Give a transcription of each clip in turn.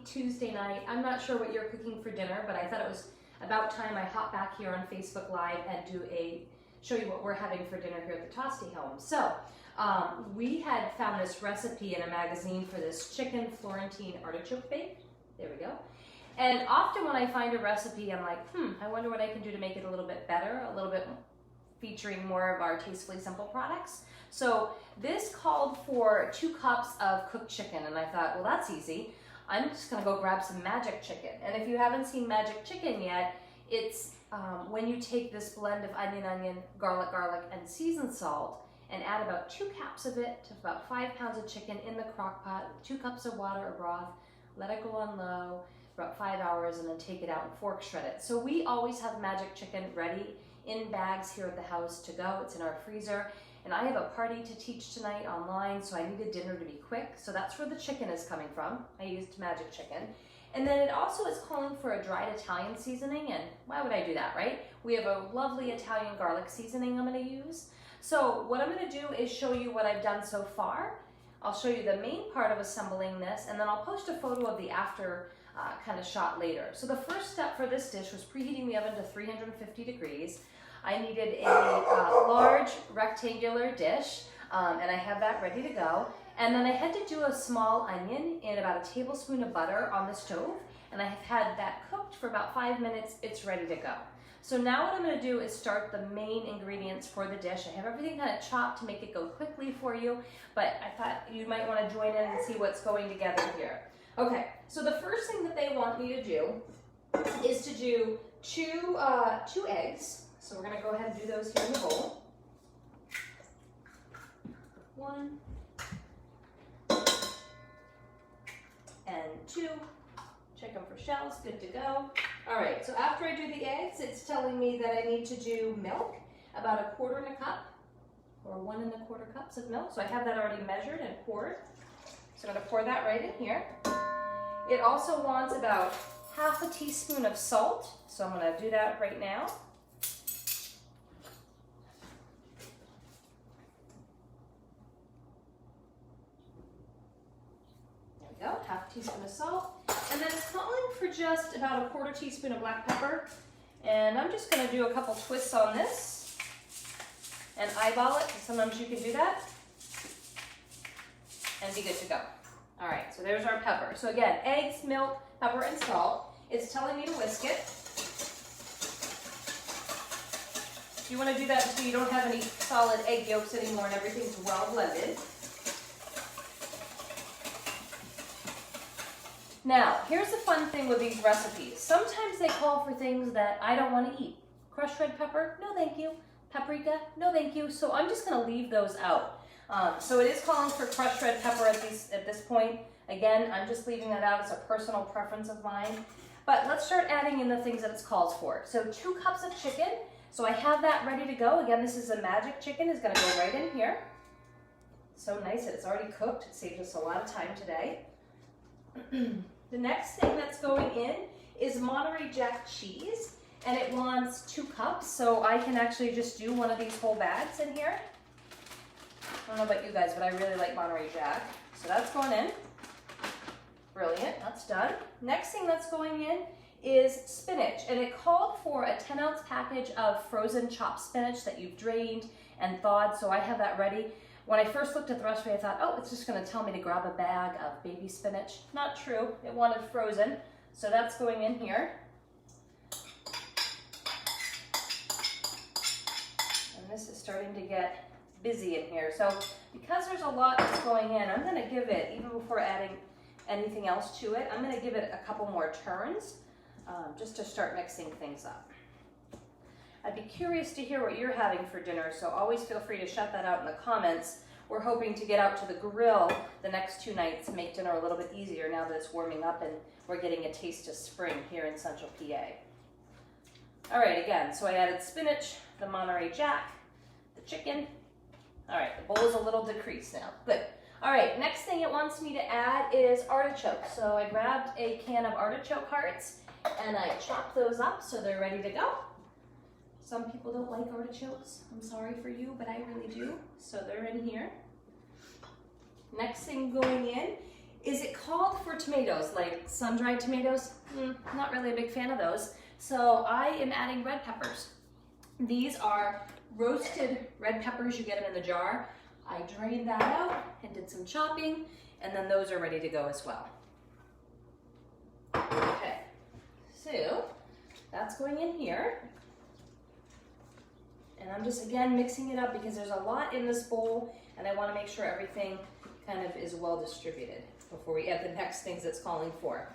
Tuesday night. I'm not sure what you're cooking for dinner, but I thought it was about time I hop back here on Facebook Live and show you what we're having for dinner here at the Tosti home. So we had found this recipe in a magazine for this Chicken Florentine Artichoke Bake. There we go. And often when I find a recipe, I'm like, I wonder what I can do to make it a little bit better, a little bit featuring more of our Tastefully Simple products. So this called for 2 cups of cooked chicken, and I thought, well, that's easy. I'm just gonna go grab some magic chicken. And if you haven't seen magic chicken yet, it's when you take this blend of onion, garlic, and seasoned salt and add about 2 cups of it to about 5 pounds of chicken in the crock pot, 2 cups of water or broth, let it go on low for about 5 hours, and then take it out and fork shred it. So we always have magic chicken ready in bags here at the house to go. It's in our freezer. And I have a party to teach tonight online, so I needed dinner to be quick. So that's where the chicken is coming from. I used magic chicken. And then it also is calling for a dried Italian seasoning, and why would I do that, right? We have a lovely Italian garlic seasoning I'm gonna use. So what I'm gonna do is show you what I've done so far. I'll show you the main part of assembling this, and then I'll post a photo of the after kind of shot later. So the first step for this dish was preheating the oven to 350 degrees. I needed a large rectangular dish, and I have that ready to go. And then I had to do a small onion in about a tablespoon of butter on the stove, and I have had that cooked for about 5 minutes. It's ready to go. So now what I'm gonna do is start the main ingredients for the dish. I have everything kind of chopped to make it go quickly for you, but I thought you might wanna join in and see what's going together here. Okay, so the first thing that they want me to do is to do two eggs. So we're gonna go ahead and do those here in the bowl. 1 and 2. Check them for shells, good to go. All right, so after I do the eggs, it's telling me that I need to do milk, about 1/4 cup, or 1 1/4 cups of milk. So I have that already measured and poured. So I'm gonna pour that right in here. It also wants about 1/2 teaspoon of salt. So I'm gonna do that right now. There we go, 1/2 teaspoon of salt. And then it's calling for just about 1/4 teaspoon of black pepper. And I'm just gonna do a couple twists on this and eyeball it, because sometimes you can do that, and be good to go. All right, so there's our pepper. So again, eggs, milk, pepper, and salt. It's telling me to whisk it. You want to do that so you don't have any solid egg yolks anymore and everything's well blended. Now, here's the fun thing with these recipes. Sometimes they call for things that I don't want to eat. Crushed red pepper, no thank you. Paprika, no thank you. So I'm just going to leave those out. So it is calling for crushed red pepper at this point. Again, I'm just leaving that out as a personal preference of mine. But let's start adding in the things that it's called for. So 2 cups of chicken. So I have that ready to go. Again, this is a magic chicken. It's going to go right in here. So nice that it's already cooked. It saved us a lot of time today. The next thing that's going in is Monterey Jack cheese, and it wants 2 cups. So I can actually just do one of these whole bags in here. I don't know about you guys, but I really like Monterey Jack. So that's going in. Brilliant, that's done. Next thing that's going in is spinach, and it called for a 10-ounce package of frozen chopped spinach that you've drained and thawed, so I have that ready. When I first looked at the recipe, I thought, oh, it's just gonna tell me to grab a bag of baby spinach. Not true, it wanted frozen, so that's going in here. And this is starting to get busy in here. So because there's a lot that's going in, I'm gonna give it, even before adding anything else to it, I'm gonna give it a couple more turns just to start mixing things up. I'd be curious to hear what you're having for dinner, so always feel free to shout that out in the comments. We're hoping to get out to the grill the next 2 nights and make dinner a little bit easier now that it's warming up and we're getting a taste of spring here in Central PA. All right, again, so I added spinach, the Monterey Jack, the chicken. All right, the bowl is a little decreased now, good. All right, next thing it wants me to add is artichokes. So I grabbed a can of artichoke hearts and I chopped those up so they're ready to go. Some people don't like artichokes. I'm sorry for you, but I really do. So they're in here. Next thing going in Is it called for tomatoes, like sun-dried tomatoes? Not really a big fan of those. So I am adding red peppers. These are roasted red peppers. You get them in the jar. I drained that out and did some chopping, and then those are ready to go as well. Okay, so that's going in here. And I'm just, again, mixing it up because there's a lot in this bowl, and I want to make sure everything kind of is well distributed before we add the next things it's calling for.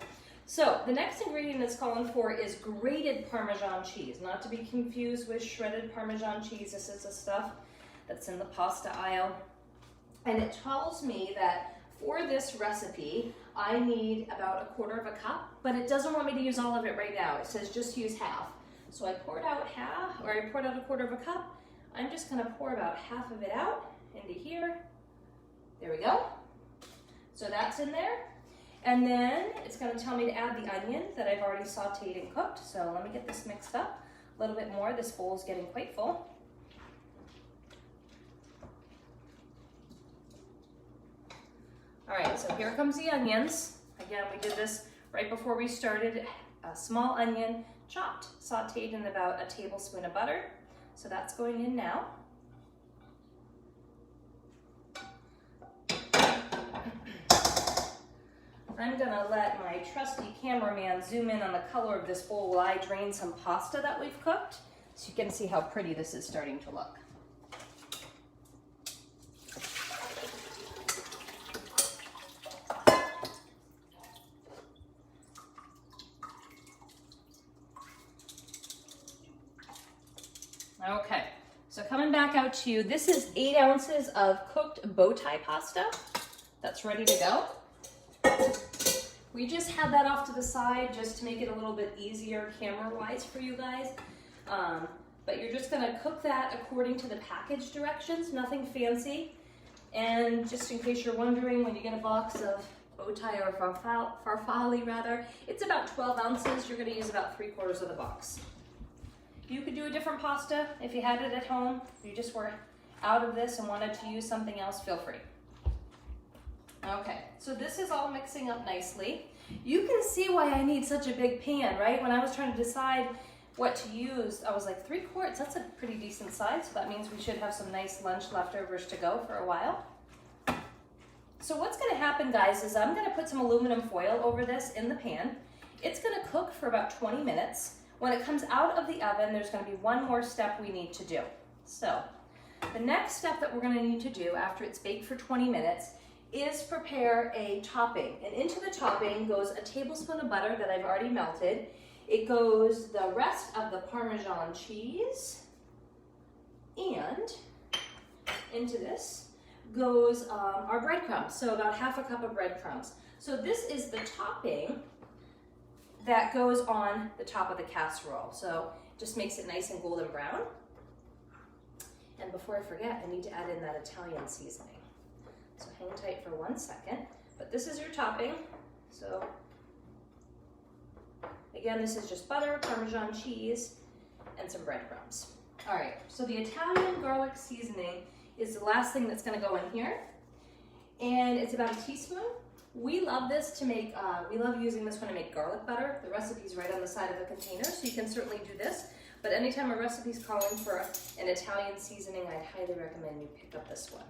So the next ingredient it's calling for is grated Parmesan cheese, not to be confused with shredded Parmesan cheese. This is the stuff that's in the pasta aisle. And it tells me that for this recipe, I need about 1/4 cup, but it doesn't want me to use all of it right now. It says just use half. So I poured out half, or I poured out 1/4 cup. I'm just gonna pour about half of it out into here. There we go. So that's in there. And then it's gonna tell me to add the onion that I've already sauteed and cooked. So let me get this mixed up a little bit more. This bowl is getting quite full. All right, so here comes the onions. Again, we did this right before we started. A small onion, chopped, sauteed in about a tablespoon of butter. So that's going in now. I'm gonna let my trusty cameraman zoom in on the color of this bowl while I drain some pasta that we've cooked, so you can see how pretty this is starting to look. Okay, so coming back out to you, this is 8 ounces of cooked bow tie pasta that's ready to go. We just had that off to the side just to make it a little bit easier camera-wise for you guys. But you're just gonna cook that according to the package directions, nothing fancy. And just in case you're wondering, when you get a box of bow tie or farfalle rather, it's about 12 ounces. You're gonna use about 3/4 of the box. You could do a different pasta if you had it at home. If you just were out of this and wanted to use something else, feel free. Okay, so this is all mixing up nicely. You can see why I need such a big pan, right? When I was trying to decide what to use, I was like 3 quarts, that's a pretty decent size. So that means we should have some nice lunch leftovers to go for a while. So what's gonna happen, guys, is I'm gonna put some aluminum foil over this in the pan. It's gonna cook for about 20 minutes. When it comes out of the oven, there's gonna be one more step we need to do. So the next step that we're gonna need to do after it's baked for 20 minutes is prepare a topping. And into the topping goes a tablespoon of butter that I've already melted. It goes the rest of the Parmesan cheese, and into this goes our breadcrumbs, so about 1/2 cup of breadcrumbs. So this is the topping that goes on the top of the casserole. So it just makes it nice and golden brown. And before I forget, I need to add in that Italian seasoning. So hang tight for 1 second, but this is your topping. So again, this is just butter, Parmesan cheese, and some breadcrumbs. All right, so the Italian garlic seasoning is the last thing that's gonna go in here. And it's about a teaspoon. We love this to make, we love using this one to make garlic butter. The recipe's right on the side of the container, so you can certainly do this. But anytime a recipe's calling for an Italian seasoning, I'd highly recommend you pick up this one.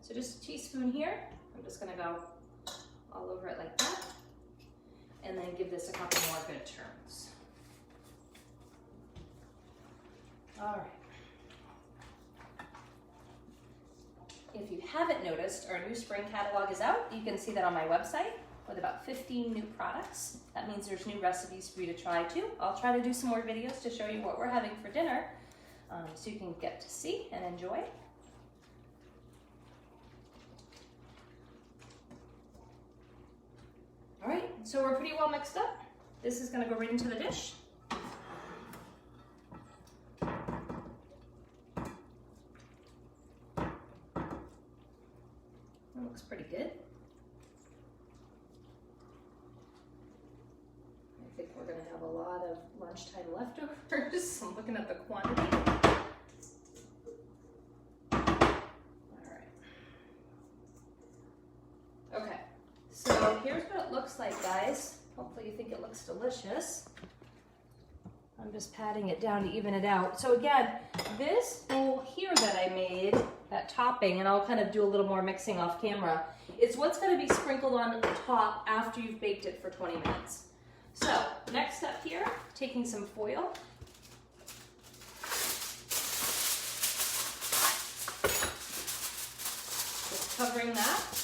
So just a teaspoon here. I'm just gonna go all over it like that. And then give this a couple more good turns. All right. If you haven't noticed, our new spring catalog is out. You can see that on my website with about 15 new products. That means there's new recipes for you to try too. I'll try to do some more videos to show you what we're having for dinner so you can get to see and enjoy. All right, so we're pretty well mixed up. This is gonna go right into the dish. That looks pretty good. I think we're gonna have a lot of lunchtime leftovers. I'm looking at the quantity. All right. Okay. looks like, guys. Hopefully you think it looks delicious. I'm just patting it down to even it out. So again, this bowl here that I made, that topping, and I'll kind of do a little more mixing off camera, it's what's going to be sprinkled on the top after you've baked it for 20 minutes. So next up here, taking some foil. Just covering that.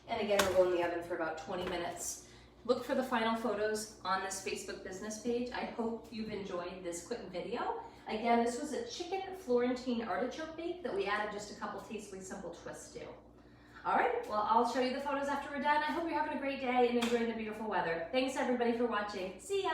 And again, we'll go in the oven for about 20 minutes. Look for the final photos on this Facebook business page. I hope you've enjoyed this quick video. Again, this was a Chicken Florentine Artichoke Bake that we added just a couple Tastefully Simple twists to. All right, well, I'll show you the photos after we're done. I hope you're having a great day and enjoying the beautiful weather. Thanks everybody for watching. See ya.